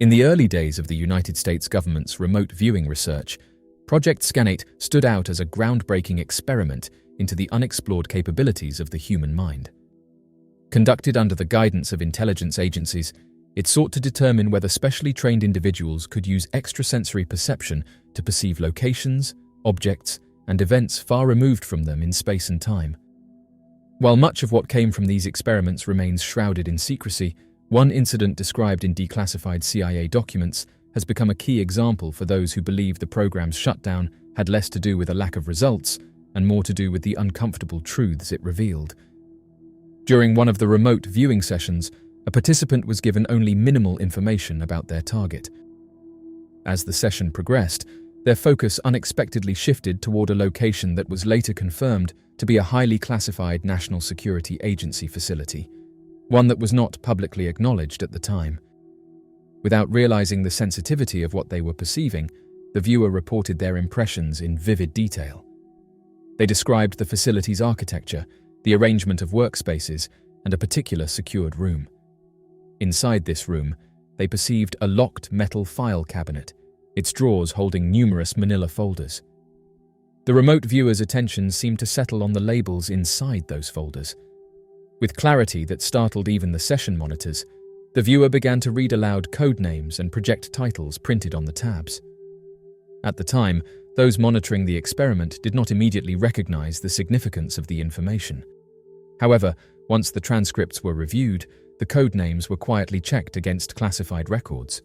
In the early days of the United States government's remote viewing research, Project Scanate stood out as a groundbreaking experiment into the unexplored capabilities of the human mind. Conducted under the guidance of intelligence agencies, it sought to determine whether specially trained individuals could use extrasensory perception to perceive locations, objects, and events far removed from them in space and time. While much of what came from these experiments remains shrouded in secrecy, one incident described in declassified CIA documents has become a key example for those who believe the program's shutdown had less to do with a lack of results and more to do with the uncomfortable truths it revealed. During one of the remote viewing sessions, a participant was given only minimal information about their target. As the session progressed, their focus unexpectedly shifted toward a location that was later confirmed to be a highly classified National Security Agency facility, one that was not publicly acknowledged at the time. Without realizing the sensitivity of what they were perceiving, the viewer reported their impressions in vivid detail. They described the facility's architecture, the arrangement of workspaces, and a particular secured room. Inside this room, they perceived a locked metal file cabinet, its drawers holding numerous manila folders. The remote viewer's attention seemed to settle on the labels inside those folders. With clarity that startled even the session monitors, the viewer began to read aloud code names and project titles printed on the tabs. At the time, those monitoring the experiment did not immediately recognize the significance of the information. However, once the transcripts were reviewed, the code names were quietly checked against classified records.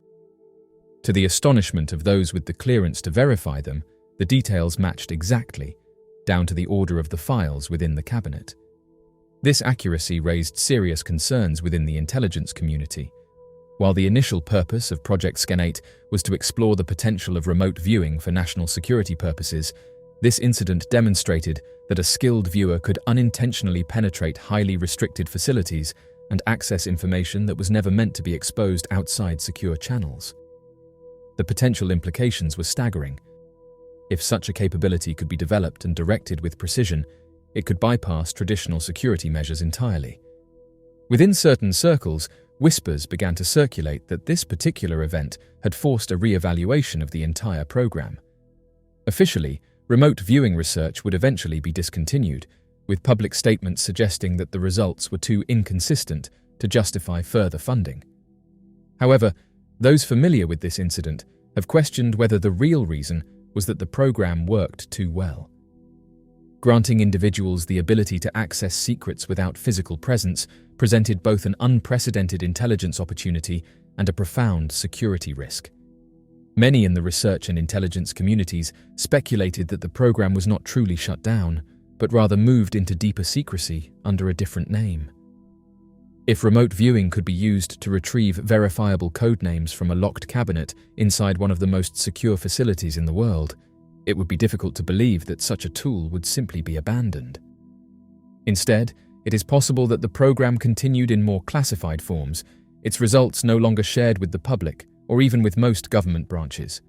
To the astonishment of those with the clearance to verify them, the details matched exactly, down to the order of the files within the cabinet. This accuracy raised serious concerns within the intelligence community. While the initial purpose of Project Scanate was to explore the potential of remote viewing for national security purposes, this incident demonstrated that a skilled viewer could unintentionally penetrate highly restricted facilities and access information that was never meant to be exposed outside secure channels. The potential implications were staggering. If such a capability could be developed and directed with precision, it could bypass traditional security measures entirely. Within certain circles, whispers began to circulate that this particular event had forced a re-evaluation of the entire program. Officially, remote viewing research would eventually be discontinued, with public statements suggesting that the results were too inconsistent to justify further funding. However, those familiar with this incident have questioned whether the real reason was that the program worked too well. Granting individuals the ability to access secrets without physical presence presented both an unprecedented intelligence opportunity and a profound security risk. Many in the research and intelligence communities speculated that the program was not truly shut down, but rather moved into deeper secrecy under a different name. If remote viewing could be used to retrieve verifiable code names from a locked cabinet inside one of the most secure facilities in the world, it would be difficult to believe that such a tool would simply be abandoned. Instead, it is possible that the program continued in more classified forms, its results no longer shared with the public or even with most government branches.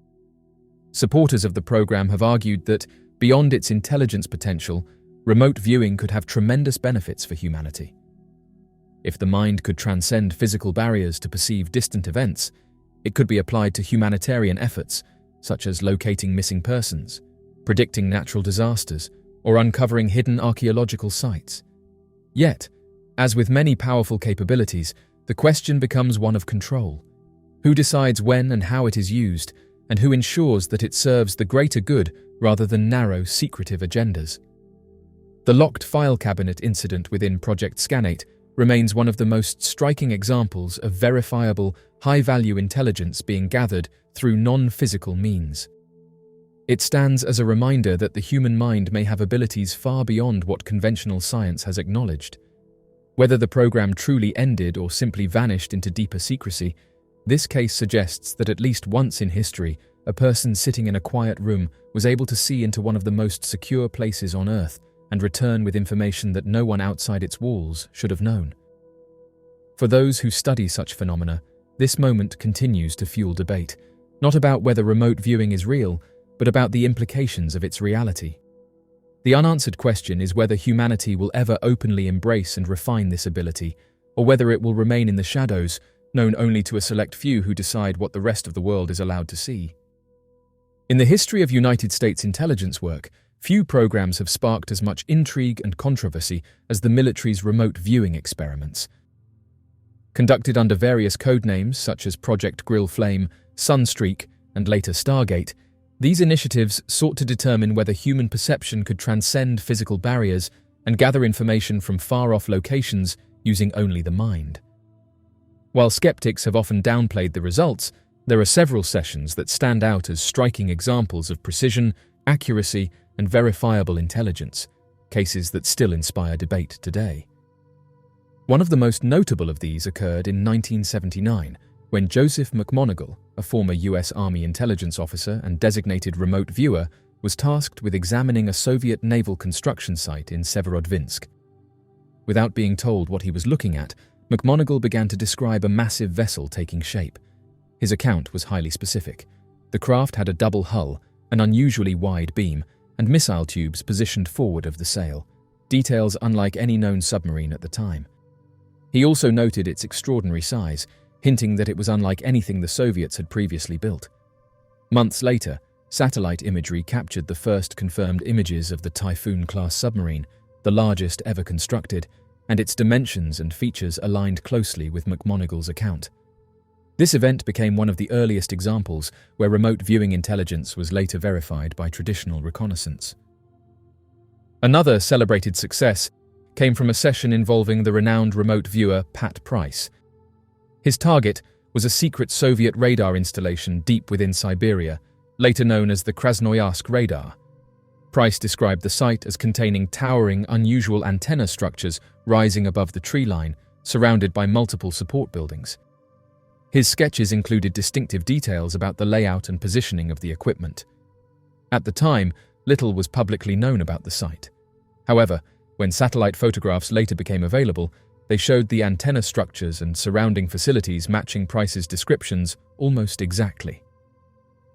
Supporters of the program have argued that, beyond its intelligence potential, remote viewing could have tremendous benefits for humanity. If the mind could transcend physical barriers to perceive distant events, it could be applied to humanitarian efforts, such as locating missing persons, predicting natural disasters, or uncovering hidden archaeological sites. Yet, as with many powerful capabilities, the question becomes one of control. Who decides when and how it is used, and who ensures that it serves the greater good rather than narrow, secretive agendas? The locked file cabinet incident within Project Scanate remains one of the most striking examples of verifiable, high-value intelligence being gathered through non-physical means. It stands as a reminder that the human mind may have abilities far beyond what conventional science has acknowledged. Whether the program truly ended or simply vanished into deeper secrecy, this case suggests that at least once in history, a person sitting in a quiet room was able to see into one of the most secure places on Earth and return with information that no one outside its walls should have known. For those who study such phenomena, this moment continues to fuel debate, not about whether remote viewing is real, but about the implications of its reality. The unanswered question is whether humanity will ever openly embrace and refine this ability, or whether it will remain in the shadows, known only to a select few who decide what the rest of the world is allowed to see. In the history of United States intelligence work, few programs have sparked as much intrigue and controversy as the military's remote viewing experiments. Conducted under various code names such as Project Grill Flame, Sunstreak, and later Stargate, these initiatives sought to determine whether human perception could transcend physical barriers and gather information from far-off locations using only the mind. While skeptics have often downplayed the results, there are several sessions that stand out as striking examples of precision, accuracy, and verifiable intelligence, cases that still inspire debate today. One of the most notable of these occurred in 1979, when Joseph McMoneagle, a former US Army intelligence officer and designated remote viewer, was tasked with examining a Soviet naval construction site in Severodvinsk. Without being told what he was looking at, McMoneagle began to describe a massive vessel taking shape. His account was highly specific. The craft had a double hull, an unusually wide beam, and missile tubes positioned forward of the sail, details unlike any known submarine at the time. He also noted its extraordinary size, hinting that it was unlike anything the Soviets had previously built. Months later, satellite imagery captured the first confirmed images of the Typhoon-class submarine, the largest ever constructed, and its dimensions and features aligned closely with McMoneagle's account. This event became one of the earliest examples where remote viewing intelligence was later verified by traditional reconnaissance. Another celebrated success came from a session involving the renowned remote viewer Pat Price. His target was a secret Soviet radar installation deep within Siberia, later known as the Krasnoyarsk radar. Price described the site as containing towering, unusual antenna structures rising above the tree line, surrounded by multiple support buildings. His sketches included distinctive details about the layout and positioning of the equipment. At the time, little was publicly known about the site. However, when satellite photographs later became available, they showed the antenna structures and surrounding facilities matching Price's descriptions almost exactly.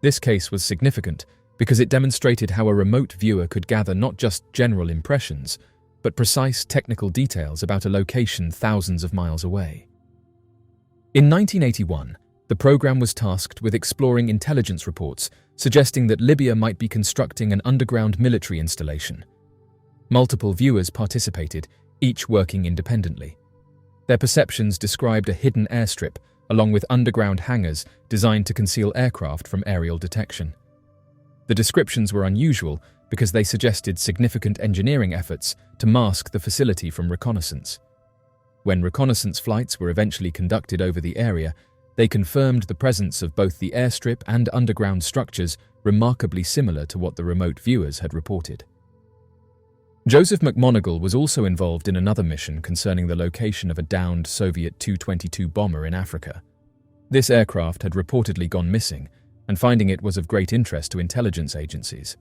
This case was significant because it demonstrated how a remote viewer could gather not just general impressions, but precise technical details about a location thousands of miles away. In 1981, the program was tasked with exploring intelligence reports suggesting that Libya might be constructing an underground military installation. Multiple viewers participated, each working independently. Their perceptions described a hidden airstrip, along with underground hangars designed to conceal aircraft from aerial detection. The descriptions were unusual because they suggested significant engineering efforts to mask the facility from reconnaissance. When reconnaissance flights were eventually conducted over the area, they confirmed the presence of both the airstrip and underground structures remarkably similar to what the remote viewers had reported. Joseph McMoneagle was also involved in another mission concerning the location of a downed Soviet Tu-22 bomber in Africa. This aircraft had reportedly gone missing, and finding it was of great interest to intelligence agencies.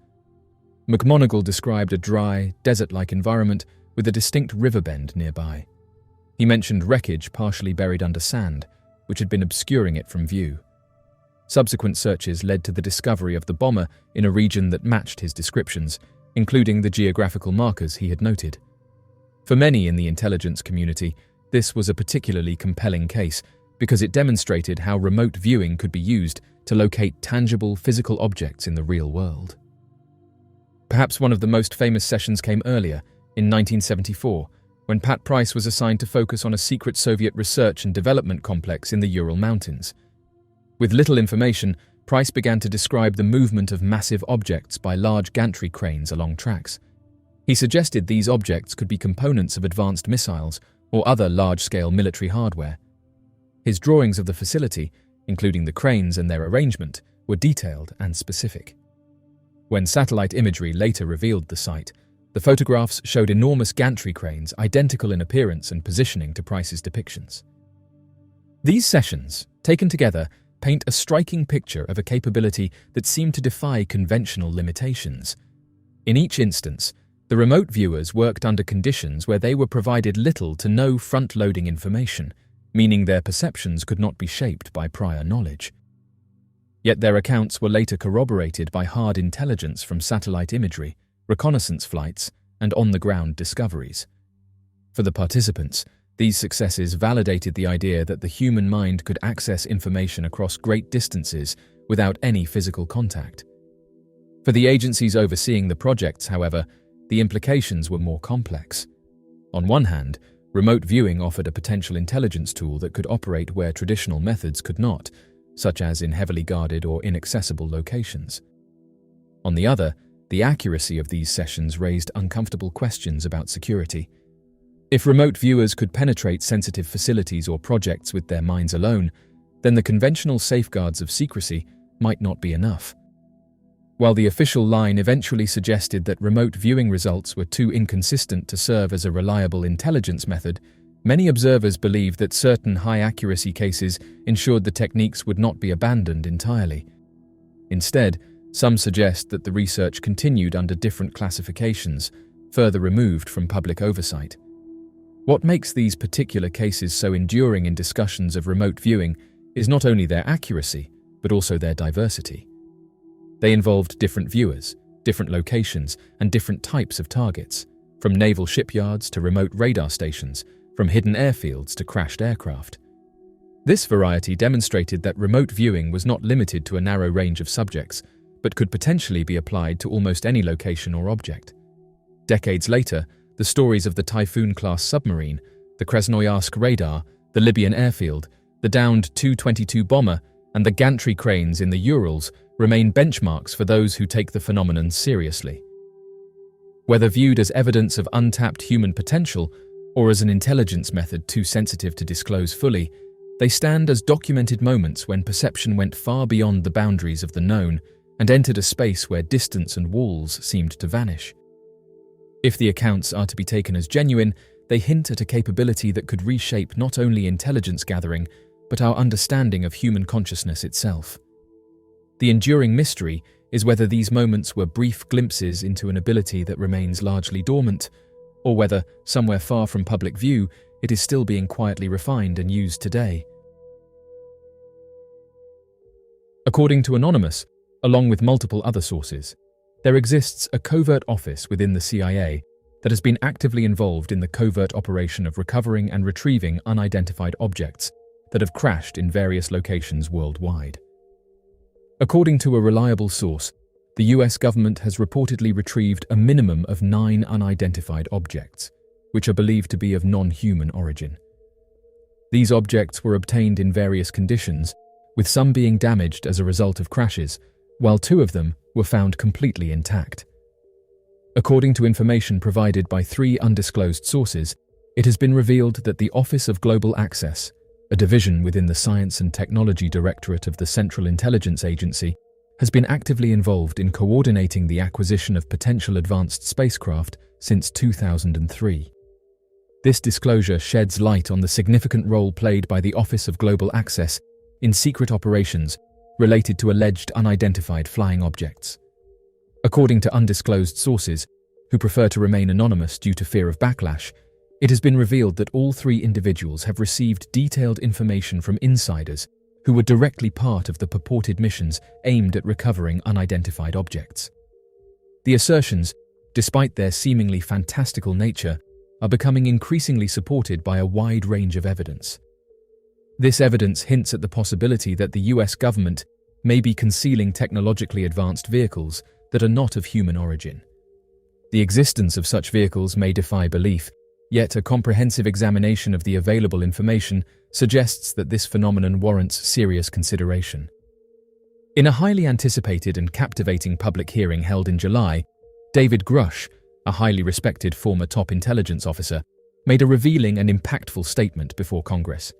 McMoneagle described a dry, desert-like environment with a distinct river bend nearby. He mentioned wreckage partially buried under sand, which had been obscuring it from view. Subsequent searches led to the discovery of the bomber in a region that matched his descriptions, including the geographical markers he had noted. For many in the intelligence community, this was a particularly compelling case because it demonstrated how remote viewing could be used to locate tangible physical objects in the real world. Perhaps one of the most famous sessions came earlier, in 1974, when Pat Price was assigned to focus on a secret Soviet research and development complex in the Ural Mountains. With little information, Price began to describe the movement of massive objects by large gantry cranes along tracks. He suggested these objects could be components of advanced missiles or other large-scale military hardware. His drawings of the facility, including the cranes and their arrangement, were detailed and specific. When satellite imagery later revealed the site, the photographs showed enormous gantry cranes identical in appearance and positioning to Price's depictions. These sessions, taken together, paint a striking picture of a capability that seemed to defy conventional limitations. In each instance, the remote viewers worked under conditions where they were provided little to no front-loading information, meaning their perceptions could not be shaped by prior knowledge. Yet their accounts were later corroborated by hard intelligence from satellite imagery, reconnaissance flights, and on-the-ground discoveries. For the participants, These successes validated the idea that the human mind could access information across great distances without any physical contact. For the agencies overseeing the projects, however, the implications were more complex. On one hand, remote viewing offered a potential intelligence tool that could operate where traditional methods could not, such as in heavily guarded or inaccessible locations. On the other, the accuracy of these sessions raised uncomfortable questions about security. If remote viewers could penetrate sensitive facilities or projects with their minds alone, then the conventional safeguards of secrecy might not be enough. While the official line eventually suggested that remote viewing results were too inconsistent to serve as a reliable intelligence method, many observers believed that certain high-accuracy cases ensured the techniques would not be abandoned entirely. Instead, some suggest that the research continued under different classifications, further removed from public oversight. What makes these particular cases so enduring in discussions of remote viewing is not only their accuracy, but also their diversity. They involved different viewers, different locations, and different types of targets, from naval shipyards to remote radar stations, from hidden airfields to crashed aircraft. This variety demonstrated that remote viewing was not limited to a narrow range of subjects, but could potentially be applied to almost any location or object. Decades later, the stories of the Typhoon-class submarine, the Krasnoyarsk radar, the Libyan airfield, the downed Tu-22 bomber, and the gantry cranes in the Urals remain benchmarks for those who take the phenomenon seriously. Whether viewed as evidence of untapped human potential or as an intelligence method too sensitive to disclose fully, they stand as documented moments when perception went far beyond the boundaries of the known and entered a space where distance and walls seemed to vanish. If the accounts are to be taken as genuine, they hint at a capability that could reshape not only intelligence gathering, but our understanding of human consciousness itself. The enduring mystery is whether these moments were brief glimpses into an ability that remains largely dormant, or whether, somewhere far from public view, it is still being quietly refined and used today. According to Anonymous, along with multiple other sources, there exists a covert office within the CIA that has been actively involved in the covert operation of recovering and retrieving unidentified objects that have crashed in various locations worldwide. According to a reliable source, the US government has reportedly retrieved a minimum of 9 unidentified objects, which are believed to be of non-human origin. These objects were obtained in various conditions, with some being damaged as a result of crashes, while 2 of them were found completely intact. According to information provided by 3 undisclosed sources, it has been revealed that the Office of Global Access, a division within the Science and Technology Directorate of the Central Intelligence Agency, has been actively involved in coordinating the acquisition of potential advanced spacecraft since 2003. This disclosure sheds light on the significant role played by the Office of Global Access in secret operations related to alleged unidentified flying objects. According to undisclosed sources, who prefer to remain anonymous due to fear of backlash, it has been revealed that all 3 individuals have received detailed information from insiders who were directly part of the purported missions aimed at recovering unidentified objects. The assertions, despite their seemingly fantastical nature, are becoming increasingly supported by a wide range of evidence. This evidence hints at the possibility that the US government may be concealing technologically advanced vehicles that are not of human origin. The existence of such vehicles may defy belief, yet a comprehensive examination of the available information suggests that this phenomenon warrants serious consideration. In a highly anticipated and captivating public hearing held in July, David Grush, a highly respected former top intelligence officer, made a revealing and impactful statement before Congress.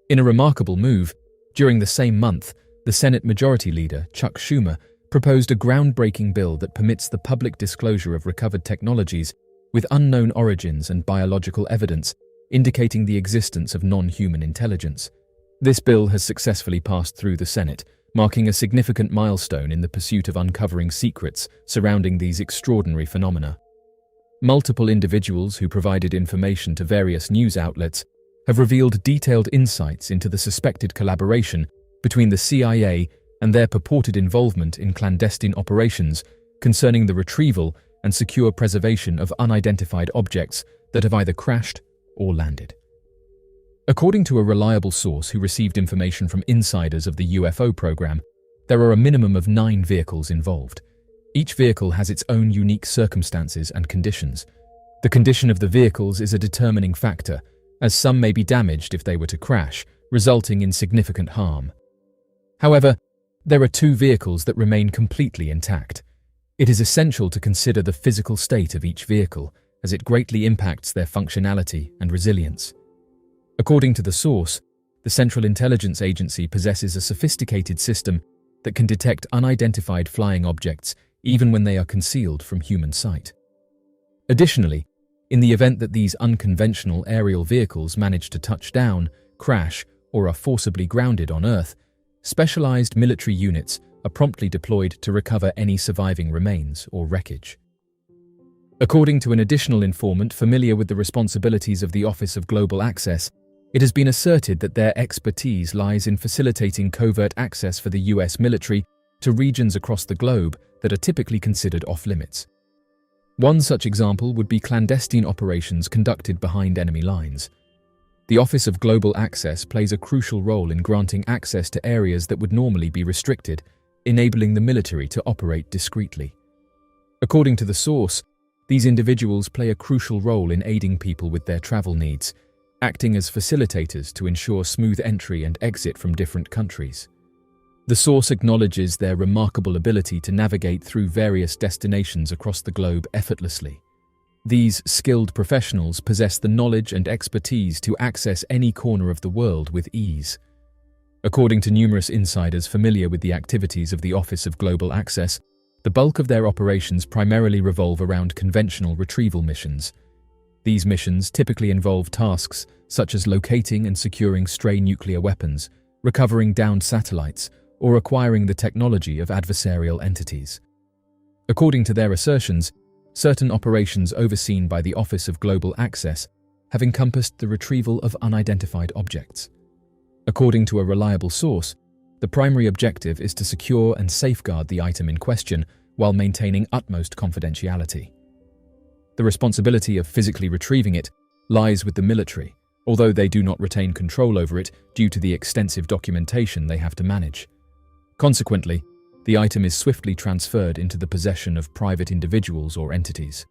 In a remarkable move, during the same month, the Senate Majority Leader, Chuck Schumer, proposed a groundbreaking bill that permits the public disclosure of recovered technologies with unknown origins and biological evidence, indicating the existence of non-human intelligence. This bill has successfully passed through the Senate, marking a significant milestone in the pursuit of uncovering secrets surrounding these extraordinary phenomena. Multiple individuals who provided information to various news outlets have revealed detailed insights into the suspected collaboration between the CIA and their purported involvement in clandestine operations concerning the retrieval and secure preservation of unidentified objects that have either crashed or landed. According to a reliable source who received information from insiders of the UFO program, there are a minimum of 9 vehicles involved. Each vehicle has its own unique circumstances and conditions. The condition of the vehicles is a determining factor, as some may be damaged if they were to crash, resulting in significant harm. However, there are 2 vehicles that remain completely intact. It is essential to consider the physical state of each vehicle, as it greatly impacts their functionality and resilience. According to the source, the Central Intelligence Agency possesses a sophisticated system that can detect unidentified flying objects even when they are concealed from human sight. Additionally, in the event that these unconventional aerial vehicles manage to touch down, crash, or are forcibly grounded on Earth, specialized military units are promptly deployed to recover any surviving remains or wreckage. According to an additional informant familiar with the responsibilities of the Office of Global Access, it has been asserted that their expertise lies in facilitating covert access for the US military to regions across the globe that are typically considered off-limits. One such example would be clandestine operations conducted behind enemy lines. The Office of Global Access plays a crucial role in granting access to areas that would normally be restricted, enabling the military to operate discreetly. According to the source, these individuals play a crucial role in aiding people with their travel needs, acting as facilitators to ensure smooth entry and exit from different countries. The source acknowledges their remarkable ability to navigate through various destinations across the globe effortlessly. These skilled professionals possess the knowledge and expertise to access any corner of the world with ease. According to numerous insiders familiar with the activities of the Office of Global Access, the bulk of their operations primarily revolve around conventional retrieval missions. These missions typically involve tasks such as locating and securing stray nuclear weapons, recovering downed satellites, or acquiring the technology of adversarial entities. According to their assertions, certain operations overseen by the Office of Global Access have encompassed the retrieval of unidentified objects. According to a reliable source, the primary objective is to secure and safeguard the item in question while maintaining utmost confidentiality. The responsibility of physically retrieving it lies with the military, although they do not retain control over it due to the extensive documentation they have to manage. Consequently, the item is swiftly transferred into the possession of private individuals or entities.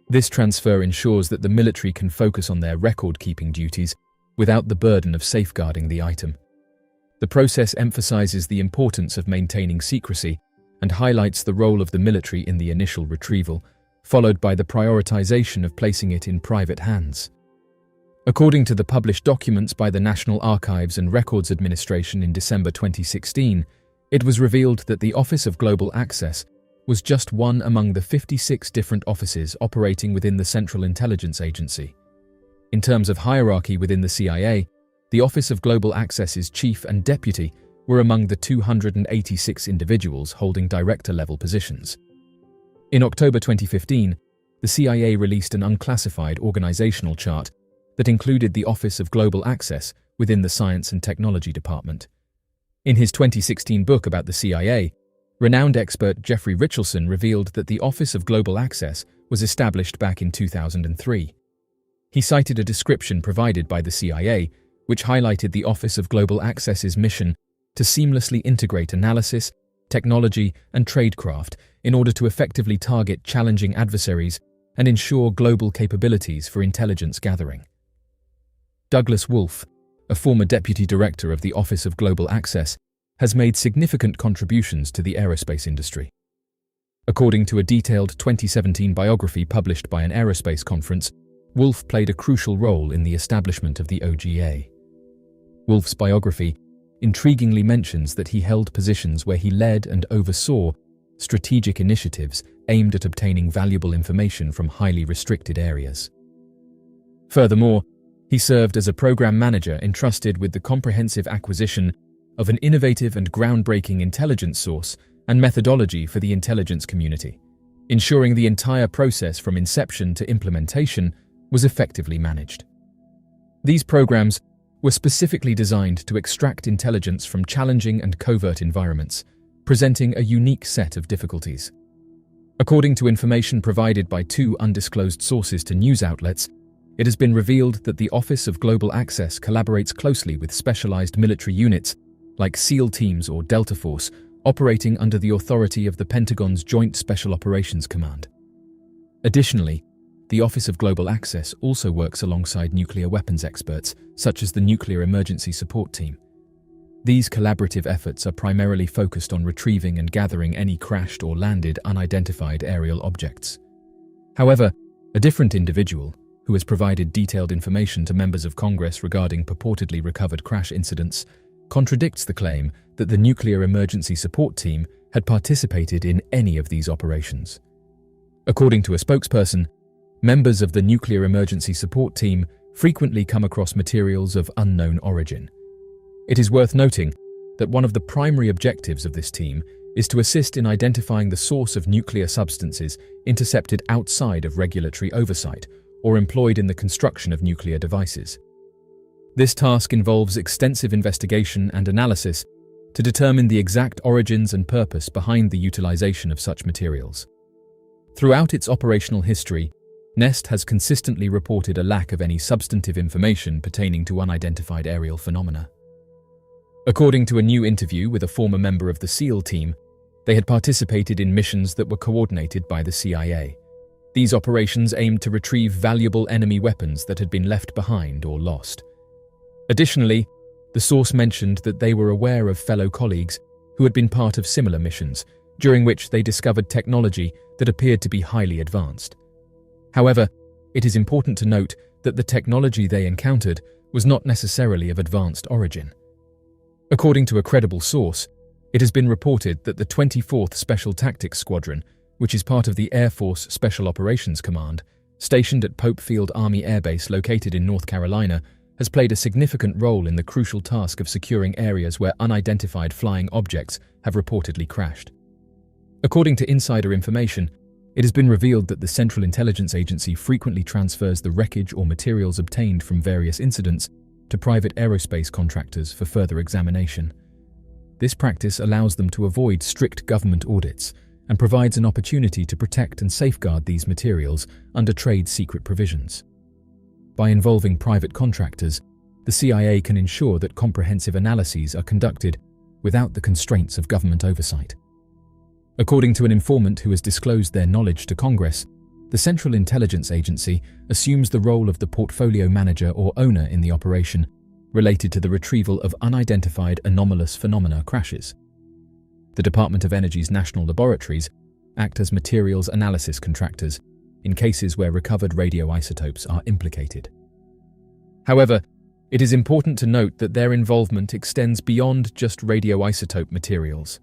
This transfer ensures that the military can focus on their record-keeping duties without the burden of safeguarding the item. The process emphasizes the importance of maintaining secrecy and highlights the role of the military in the initial retrieval, followed by the prioritization of placing it in private hands. According to the published documents by the National Archives and Records Administration in December 2016, it was revealed that the Office of Global Access was just one among the 56 different offices operating within the Central Intelligence Agency. In terms of hierarchy within the CIA, the Office of Global Access's chief and deputy were among the 286 individuals holding director-level positions. In October 2015, the CIA released an unclassified organizational chart that included the Office of Global Access within the Science and Technology Department. In his 2016 book about the CIA, renowned expert Jeffrey Richelson revealed that the Office of Global Access was established back in 2003. He cited a description provided by the CIA, which highlighted the Office of Global Access's mission to seamlessly integrate analysis, technology, and tradecraft in order to effectively target challenging adversaries and ensure global capabilities for intelligence gathering. Douglas Wolfe, a former deputy director of the Office of Global Access, has made significant contributions to the aerospace industry. According to a detailed 2017 biography published by an aerospace conference, Wolfe played a crucial role in the establishment of the OGA. Wolfe's biography intriguingly mentions that he held positions where he led and oversaw strategic initiatives aimed at obtaining valuable information from highly restricted areas. Furthermore, he served as a program manager entrusted with the comprehensive acquisition of an innovative and groundbreaking intelligence source and methodology for the intelligence community, ensuring the entire process from inception to implementation was effectively managed. These programs were specifically designed to extract intelligence from challenging and covert environments, presenting a unique set of difficulties. According to information provided by 2 undisclosed sources to news outlets, it has been revealed that the Office of Global Access collaborates closely with specialized military units like SEAL teams or Delta Force, operating under the authority of the Pentagon's Joint Special Operations Command. Additionally, the Office of Global Access also works alongside nuclear weapons experts, such as the Nuclear Emergency Support Team. These collaborative efforts are primarily focused on retrieving and gathering any crashed or landed unidentified aerial objects. However, a different individual, who has provided detailed information to members of Congress regarding purportedly recovered crash incidents, contradicts the claim that the Nuclear Emergency Support Team had participated in any of these operations. According to a spokesperson, members of the Nuclear Emergency Support Team frequently come across materials of unknown origin. It is worth noting that one of the primary objectives of this team is to assist in identifying the source of nuclear substances intercepted outside of regulatory oversight or employed in the construction of nuclear devices. This task involves extensive investigation and analysis to determine the exact origins and purpose behind the utilization of such materials. Throughout its operational history, NEST has consistently reported a lack of any substantive information pertaining to unidentified aerial phenomena. According to a new interview with a former member of the SEAL team, they had participated in missions that were coordinated by the CIA. These operations aimed to retrieve valuable enemy weapons that had been left behind or lost. Additionally, the source mentioned that they were aware of fellow colleagues who had been part of similar missions, during which they discovered technology that appeared to be highly advanced. However, it is important to note that the technology they encountered was not necessarily of advanced origin. According to a credible source, it has been reported that the 24th Special Tactics Squadron, which is part of the Air Force Special Operations Command, stationed at Pope Field Army Air Base located in North Carolina, has played a significant role in the crucial task of securing areas where unidentified flying objects have reportedly crashed. According to insider information, it has been revealed that the Central Intelligence Agency frequently transfers the wreckage or materials obtained from various incidents to private aerospace contractors for further examination. This practice allows them to avoid strict government audits and provides an opportunity to protect and safeguard these materials under trade secret provisions. By involving private contractors, the CIA can ensure that comprehensive analyses are conducted without the constraints of government oversight. According to an informant who has disclosed their knowledge to Congress, the Central Intelligence Agency assumes the role of the portfolio manager or owner in the operation related to the retrieval of unidentified anomalous phenomena crashes. The Department of Energy's national laboratories act as materials analysis contractors in cases where recovered radioisotopes are implicated. However, it is important to note that their involvement extends beyond just radioisotope materials.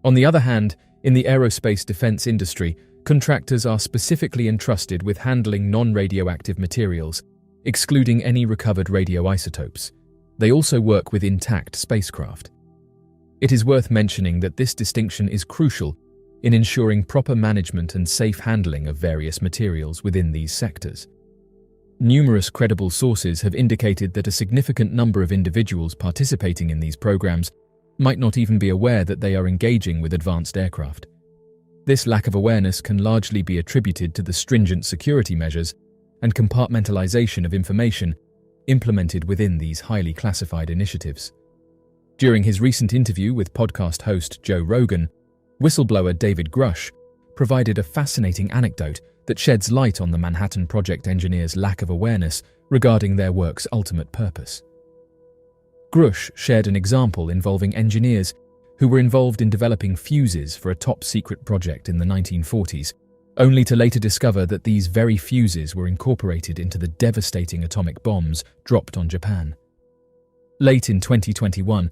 On the other hand, in the aerospace defense industry, contractors are specifically entrusted with handling non-radioactive materials, excluding any recovered radioisotopes. They also work with intact spacecraft. It is worth mentioning that this distinction is crucial in ensuring proper management and safe handling of various materials within these sectors. Numerous credible sources have indicated that a significant number of individuals participating in these programs might not even be aware that they are engaging with advanced aircraft. This lack of awareness can largely be attributed to the stringent security measures and compartmentalization of information implemented within these highly classified initiatives. During his recent interview with podcast host Joe Rogan, whistleblower David Grush provided a fascinating anecdote that sheds light on the Manhattan Project engineers' lack of awareness regarding their work's ultimate purpose. Grush shared an example involving engineers who were involved in developing fuses for a top-secret project in the 1940s, only to later discover that these very fuses were incorporated into the devastating atomic bombs dropped on Japan. Late in 2021,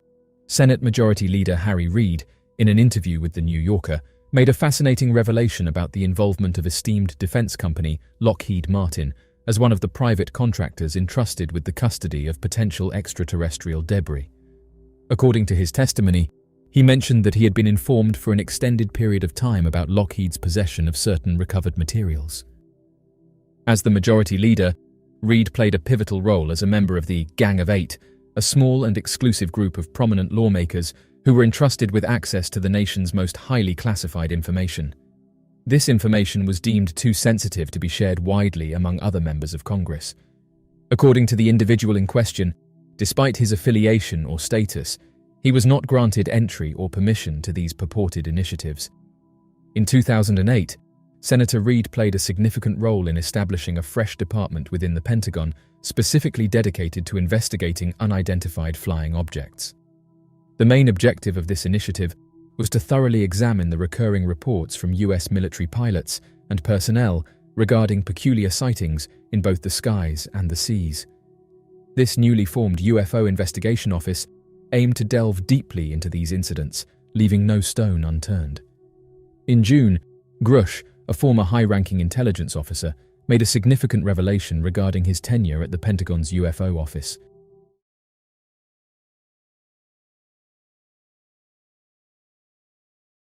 Senate Majority Leader Harry Reid, in an interview with The New Yorker, made a fascinating revelation about the involvement of esteemed defense company Lockheed Martin as one of the private contractors entrusted with the custody of potential extraterrestrial debris. According to his testimony, he mentioned that he had been informed for an extended period of time about Lockheed's possession of certain recovered materials. As the majority leader, Reid played a pivotal role as a member of the Gang of Eight, a small and exclusive group of prominent lawmakers who were entrusted with access to the nation's most highly classified information. This information was deemed too sensitive to be shared widely among other members of Congress. According to the individual in question, despite his affiliation or status, he was not granted entry or permission to these purported initiatives. In 2008, Senator Reid played a significant role in establishing a fresh department within the Pentagon specifically dedicated to investigating unidentified flying objects. The main objective of this initiative was to thoroughly examine the recurring reports from US military pilots and personnel regarding peculiar sightings in both the skies and the seas. This newly formed UFO investigation office aimed to delve deeply into these incidents, leaving no stone unturned. In June, Grush, a former high-ranking intelligence officer, made a significant revelation regarding his tenure at the Pentagon's UFO office.